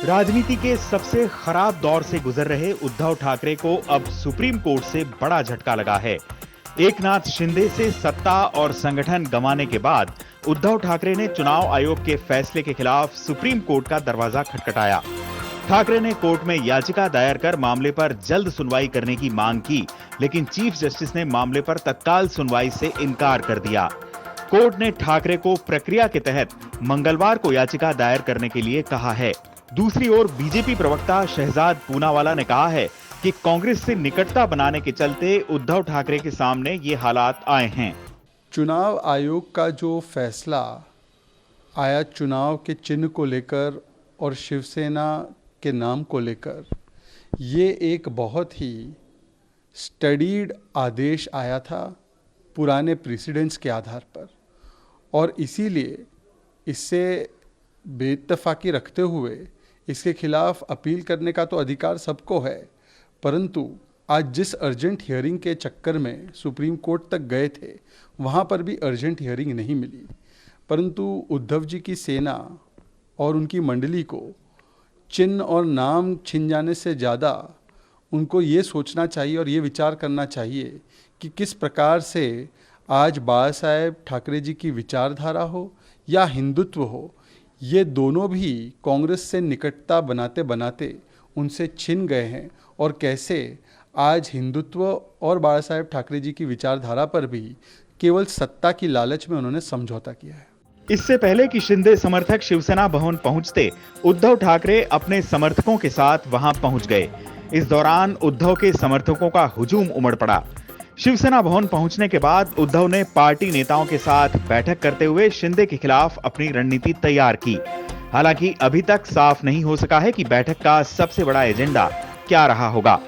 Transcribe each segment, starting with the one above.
राजनीति के सबसे खराब दौर से गुजर रहे उद्धव ठाकरे को अब सुप्रीम कोर्ट से बड़ा झटका लगा है। एकनाथ शिंदे से सत्ता और संगठन गंवाने के बाद उद्धव ठाकरे ने चुनाव आयोग के फैसले के खिलाफ सुप्रीम कोर्ट का दरवाजा खटखटाया। ठाकरे ने कोर्ट में याचिका दायर कर मामले पर जल्द सुनवाई करने की मांग की, लेकिन चीफ जस्टिस ने मामले पर तत्काल सुनवाई से इनकार कर दिया। कोर्ट ने ठाकरे को प्रक्रिया के तहत मंगलवार को याचिका दायर करने के लिए कहा है। दूसरी ओर बीजेपी प्रवक्ता शहजाद पूनावाला ने कहा है कि कांग्रेस से निकटता बनाने के चलते उद्धव ठाकरे के सामने ये हालात आए हैं। चुनाव आयोग का जो फैसला आया चुनाव के चिन्ह को लेकर और शिवसेना के नाम को लेकर, ये एक बहुत ही स्टडीड आदेश आया था पुराने प्रेसिडेंट्स के आधार पर, और इसीलिए इससे बेइत्तेफाकी रखते हुए इसके खिलाफ अपील करने का तो अधिकार सबको है, परंतु आज जिस अर्जेंट हियरिंग के चक्कर में सुप्रीम कोर्ट तक गए थे, वहाँ पर भी अर्जेंट हियरिंग नहीं मिली। परंतु उद्धव जी की सेना और उनकी मंडली को चिन्ह और नाम छिन जाने से ज़्यादा उनको ये सोचना चाहिए और ये विचार करना चाहिए कि किस प्रकार से आज बाला साहेब ठाकरे जी की विचारधारा हो या हिंदुत्व हो, ये दोनों भी कांग्रेस से निकटता बनाते बनाते उनसे छिन गए हैं, और कैसे आज हिंदुत्व और बाला साहेब ठाकरे जी की विचारधारा पर भी केवल सत्ता की लालच में उन्होंने समझौता किया है। इससे पहले कि शिंदे समर्थक शिवसेना भवन पहुंचते, उद्धव ठाकरे अपने समर्थकों के साथ वहां पहुंच गए। इस दौरान उद्धव के समर्थकों का हुजूम उमड़ पड़ा। शिवसेना भवन पहुंचने के बाद उद्धव ने पार्टी नेताओं के साथ बैठक करते हुए शिंदे के खिलाफ अपनी रणनीति तैयार की। हालांकि अभी तक साफ नहीं हो सका है कि बैठक का सबसे बड़ा एजेंडा क्या रहा होगा।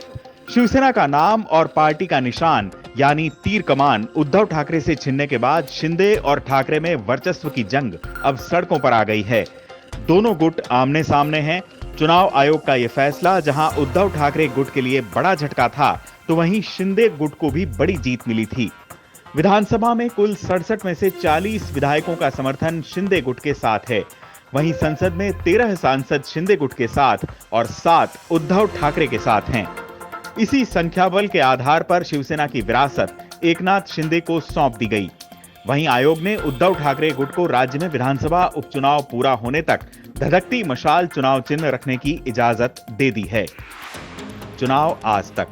शिवसेना का नाम और पार्टी का निशान यानी तीर कमान उद्धव ठाकरे से छिनने के बाद शिंदे और ठाकरे में वर्चस्व की जंग अब सड़कों पर आ गई है। दोनों गुट आमने सामने हैं। चुनाव आयोग का यह फैसला जहां उद्धव ठाकरे गुट के लिए बड़ा झटका था, तो वहीं शिंदे गुट को भी बड़ी जीत मिली थी। विधानसभा में कुल 67 में से 40 विधायकों का समर्थन शिंदे गुट के साथ है। वहीं संसद में 13 सांसद शिंदे गुट के साथ और 7 उद्धव ठाकरे के साथ हैं। इसी संख्या बल के आधार पर शिवसेना की विरासत एकनाथ शिंदे को सौंप दी गई। वहीं आयोग ने उद्धव ठाकरे गुट को राज्य में विधानसभा उपचुनाव पूरा होने तक धधकती मशाल चुनाव चिन्ह रखने की इजाजत दे दी है। चुनाव आज तक।